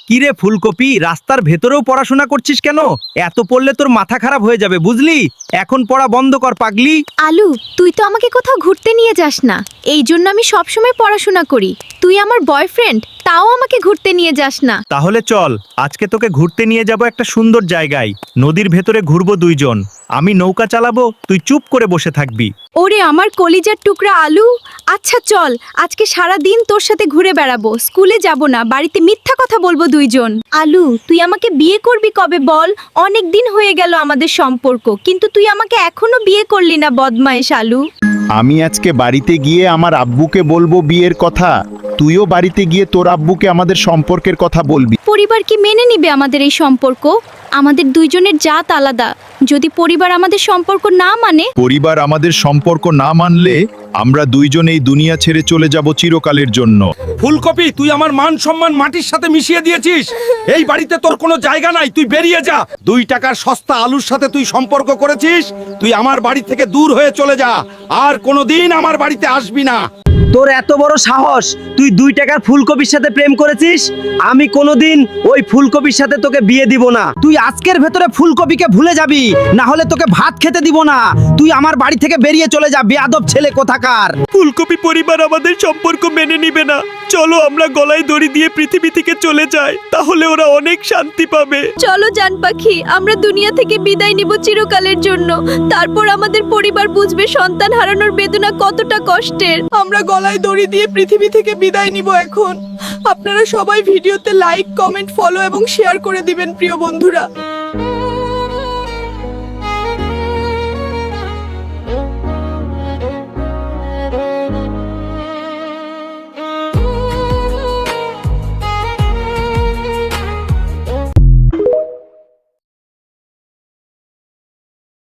কিরে ফুলকপি, রাস্তার ভেতরেও পড়াশোনা করছিস কেন? এত পড়লে তোর মাথা খারাপ হয়ে যাবে, বুঝলি? এখন পড়া বন্ধ কর পাগলি। আলু, তুই তো আমাকে কোথাও ঘুরতে নিয়ে যাস না, এই জন্য আমি সবসময় পড়াশোনা করি। তুই আমার বয়ফ্রেন্ড, তাও আমাকে ঘুরতে নিয়ে যাস না। তাহলে চল, আজকে তোকে ঘুরতে নিয়ে যাব একটা সুন্দর জায়গায়। নদীর ভেতরে ঘুরবো দুইজন। আমি নৌকা চালাবো, তুই চুপ করে বসে থাকবি। ওরে আমার কলিজার টুকরা আলু, আচ্ছা চল, আজকে সারা দিন তোর সাথে ঘুরে বেড়াবো, স্কুলে যাব না, বাড়িতে মিথ্যা কথা বলবো দুইজন। আলু, তুই আমাকে বিয়ে করবি কবে বল? অনেক দিন হয়ে গেল আমাদের সম্পর্ক, কিন্তু তুই আমাকে এখনো বিয়ে করলি না, বদমাইশ আলু। আমি আজকে বাড়িতে গিয়ে আমার আব্বুকে বলবো বিয়ের কথা। তুইও বাড়িতে গিয়ে তোর আব্বুকে আমাদের সম্পর্কের কথা বলবি। পরিবার কি মেনে নিবে আমাদের এই সম্পর্ক? আমাদের দুইজনের জাত আলাদা, যদি পরিবার আমাদের সম্পর্ক না মানে? পরিবার আমাদের সম্পর্ক না মানলে আমরা দুইজন এই দুনিয়া ছেড়ে চলে যাব চিরকালের জন্য। ফুলকপি, তুই আমার মান সম্মান মাটির সাথে মিশিয়ে দিয়েছিস। এই বাড়িতে তোর কোনো জায়গা নাই, তুই বেরিয়ে যা। 2 টাকার সস্তা আলুর সাথে তুই সম্পর্ক করেছিস, তুই আমার বাড়ি থেকে দূর হয়ে চলে যা। আর কোনোদিন আমার বাড়িতে আসবি না। তোর এত বড় সাহস, তুই 2 টাকার ফুলকপির সাথে প্রেম করেছিস? আমি কোনোদিন ওই ফুলকপির সাথে তোকে বিয়ে দিব না। তুই আজকের ভেতরে ফুলকপিকে ভুলে যাবি, না হলে তোকে ভাত খেতে দিব না। তুই আমার বাড়ি থেকে বেরিয়ে চলে যা, বেয়াদব ছেলে কোথাকার। ফুলকপি পরিবার আমাদের সম্পর্ক মেনে নিবে না। চলো আমরা গলায় দড়ি দিয়ে পৃথিবী থেকে চলে যাই, তাহলে ওরা অনেক শান্তি পাবে। চলো জান পাখি, আমরা দুনিয়া থেকে বিদায় নিব চিরকালের জন্য। তারপর আমাদের পরিবার বুঝবে সন্তান হারানোর বেদনা কতটা কষ্টের। আমরা গলায় দড়ি দিয়ে পৃথিবী থেকে বিদায় নিব এখন। আপনারা সবাই ভিডিওতে লাইক, কমেন্ট, ফলো এবং শেয়ার করে দিবেন প্রিয় বন্ধুরা।